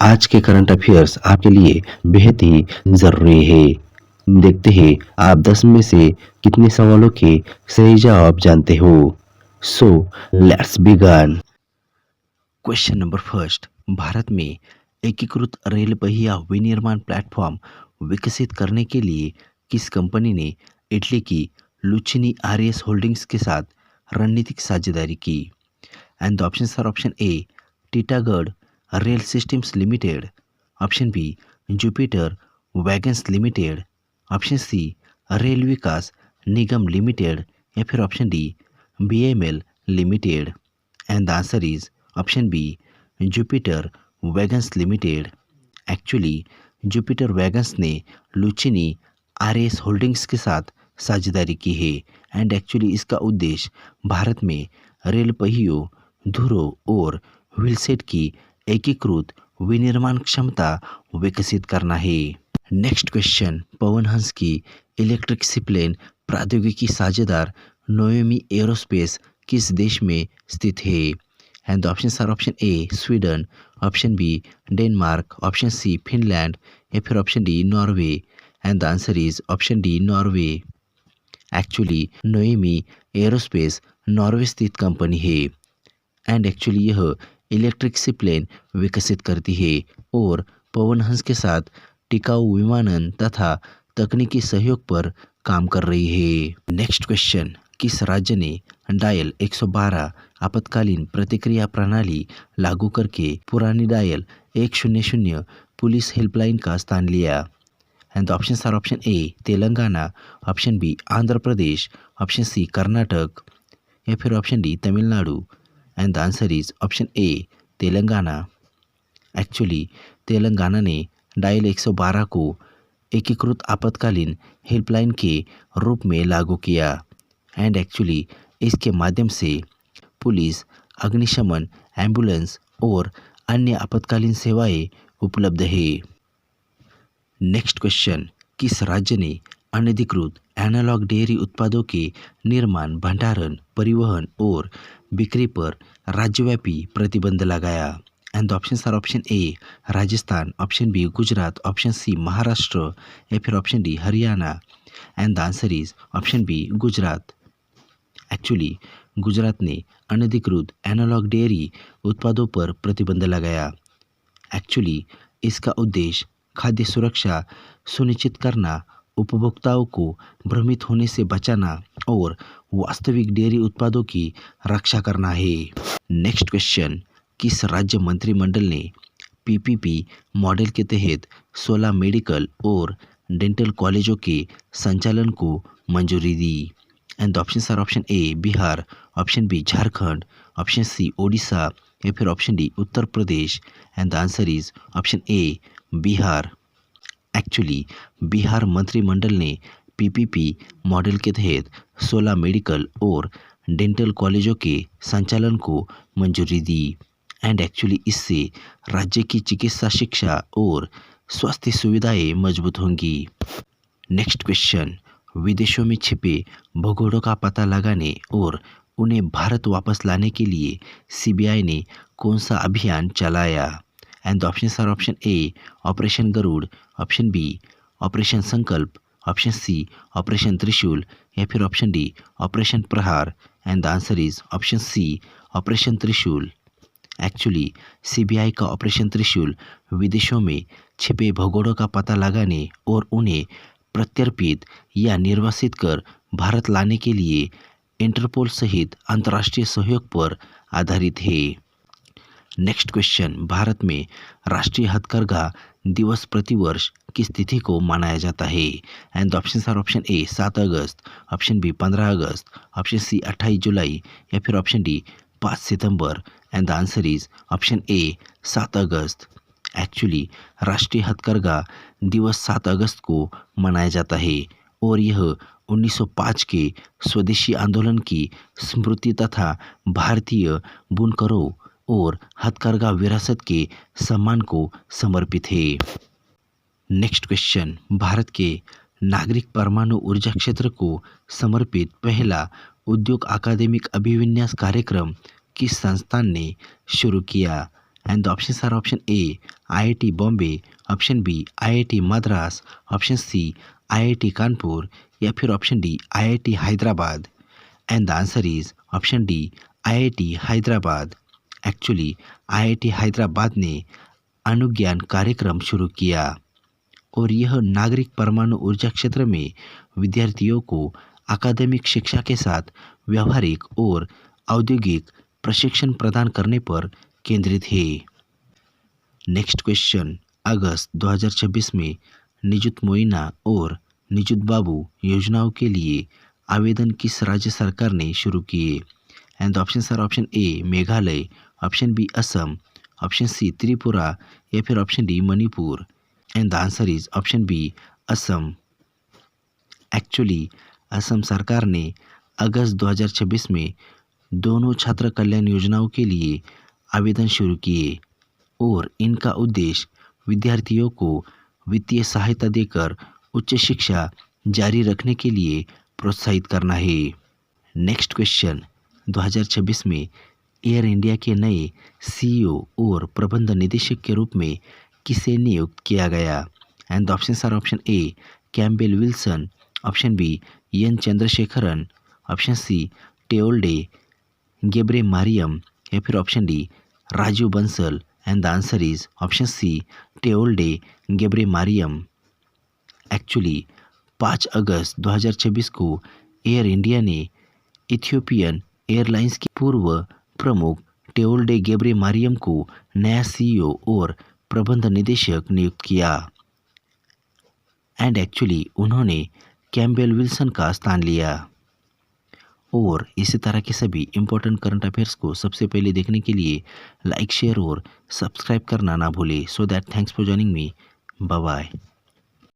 आज के current affairs आपके लिए बेहद ही ज़रूरी है। देखते हैं आप 10 में से कितने सवालों के सही जवाब जानते हो। So let's begin. Question number first. Bharat में एकीकृत रेल पहिया विनिर्माण प्लेटफॉर्म विकसित करने के लिए किस कंपनी ने इटली की लुचिनी आरएस होल्डिंग्स के साथ रणनीतिक साझेदारी की? And the options are option A Titagarh rail systems limited, option B Jupiter wagons limited, option C rail Vikas Nigam limited या फिर option D BML limited. And the answer is option B Jupiter wagons limited. Actually Jupiter wagons ने Lucchini RS holdings के साथ साझेदारी की है and actually इसका उद्देश्य भारत में रेल पहियों, धुरों और व्हीलसेट की एकीकृत विनिर्माण क्षमता विकसित करना है। Next question. पवन हंस की इलेक्ट्रिक सीप्लेन प्रौद्योगिकी साझेदार नोयोमी एरोस्पेस किस देश में स्थित है? And the options are option A Sweden, option B Denmark, option C Finland या फिर option D Norway. And the answer is option D Norway. Actually Noemi aerospace Norway स्थित कंपनी है एंड एक्चुअली यह इलेक्ट्रिक सीप्लेन विकसित करती है और पवन हंस के साथ टिकाऊ विमानन तथा तकनीकी सहयोग पर काम कर रही है। Next question. किस राज्य ने डायल 112 आपातकालीन प्रतिक्रिया प्रणाली लागू करके पुरानी डायल 100 पुलिस हेल्पलाइन का स्थान लिया? And the options are option A Telangana, option B Andhra Pradesh, option C Karnataka या फिर option D Tamil Nadu. And the answer is option A Telangana. Actually Telangana ने डायल 112 को एकीकृत आपातकालीन हेल्पलाइन के रूप में लागू किया एंड एक्चुअली इसके माध्यम से पुलिस, अग्निशमन, एम्बुलेंस और अन्य आपातकालीन सेवाएं उपलब्ध है। Next question. किस राज्य ने अनधिकृत एनालॉग डेयरी उत्पादों के निर्माण, भंडारण, परिवहन और बिक्री पर राज्यव्यापी प्रतिबंध लगाया? And the options are option A Rajasthan, option B Gujarat, option C Maharashtra या फिर option D Haryana. And the answer is option B Gujarat. Actually Gujarat ने अनधिकृत एनालॉग डेयरी उत्पादों पर प्रतिबंध लगाया। एक्चुअली इसका उद्देश्य खाद्य सुरक्षा सुनिश्चित करना, उपभोक्ताओं को भ्रमित होने से बचाना और वास्तविक डेयरी उत्पादों की रक्षा करना है। Next question. किस राज्य मंत्रिमंडल ने पीपीपी मॉडल के तहत 16 मेडिकल और डेंटल कॉलेजों के संचालन को मंजूरी दी? And the options are option A Bihar, option B Jharkhand, option C Odisha या फिर option D Uttar Pradesh. And the answer is option A Bihar. Actually Bihar मंत्रिमंडल ने पीपीपी मॉडल के तहत 16 मेडिकल और डेंटल कॉलेजों के संचालन को मंजूरी दी एंड एक्चुअली इससे राज्य की चिकित्सा शिक्षा और स्वास्थ्य सुविधाएं मजबूत होंगी। Next question. विदेशों में छिपे भगोड़ों का पता लगाने और उन्हें भारत वापस लाने के लिए सीबीआई ने कौन सा अभियान चलाया? And the options are option A operation Garud, option B operation Sankalp, option C operation Trishul या फिर option D operation Prahar. And the answer is option C operation Trishul. Actually CBI का ऑपरेशन त्रिशूल विदेशों में छिपे भगोड़ों का पता लगाने और उन्हें प्रत्यर्पित या निर्वासित कर भारत लाने के लिए इंटरपोल सहित अंतर्राष्ट्रीय सहयोग पर आधारित है। Next question. भारत में राष्ट्रीय हथकरघा दिवस प्रतिवर्ष किस तिथि को मनाया जाता है? And the options are option A 7 अगस्त, ऑप्शन बी 15 अगस्त, ऑप्शन सी 28 जुलाई या फिर ऑप्शन डी 5 सितंबर। And the answer is option A 7 अगस्त। एक्चुअली राष्ट्रीय हथकरघा दिवस 7 अगस्त को मनाया जाता है और यह 1905 के स्वदेशी आंदोलन की स्मृति तथा भारतीय बुनकरों और हथकरघा विरासत के सम्मान को समर्पित है। Next question. भारत के नागरिक परमाणु ऊर्जा क्षेत्र को समर्पित पहला उद्योग अकादमिक अभिविन्यास कार्यक्रम किस संस्थान ने शुरू किया? And the options are option A IIT Bombay, option B IIT Madras, option C IIT Kanpur या फिर option D IIT Hyderabad. And the answer is option D IIT Hyderabad. Actually IIT Hyderabad ने अणुज्ञान कार्यक्रम शुरू किया और यह नागरिक परमाणु ऊर्जा क्षेत्र में विद्यार्थियों को अकादमिक शिक्षा के साथ व्यावहारिक और औद्योगिक प्रशिक्षण प्रदान करने पर केंद्रित है। नेक्स्ट क्वेश्चन, अगस्त 2026 में निजुत मोइना और निजुत बाबू योजनाओं के लिए आवेदन किस राज्य सरकार ने शुरू किए? And the options are option A Meghalaya, option B Assam, option C Tripura या फिर option D Manipur. And the answer is option B Assam. Actually Assam सरकार ने अगस्त 2026 में दोनों छात्र कल्याण योजनाओं के लिए आवेदन शुरू किए और इनका उद्देश्य विद्यार्थियों को वित्तीय सहायता देकर उच्च शिक्षा जारी रखने के लिए प्रोत्साहित करना है। नेक्स्ट क्वेश्चन, 2026 में एयर इंडिया के नए सीईओ और प्रबंध निदेशक के रूप में किसे नियुक्त किया गया? And the options are option A Campbell Wilson, option B N Chandrasekaran, option C Tewolde Gebre Mariam या फिर option D Rajeev Bansal. And the answer is option C Tewolde Gebre Mariam. Actually 5 अगस्त 2026 को एयर इंडिया ने इथियोपियन एयरलाइंस के पूर्व प्रमुख टेओल्डे Gebre मारियम को नया सीईओ और प्रबंध निदेशक नियुक्त किया। एंड एक्चुअली उन्होंने कैम्बेल विल्सन का स्थान लिया। और इसी तरह के सभी इम्पोर्टेंट करंट अफेयर्स को सबसे पहले देखने के लिए लाइक, शेयर और सब्सक्राइब करना ना भूले। So that thanks for joining me. Bye bye.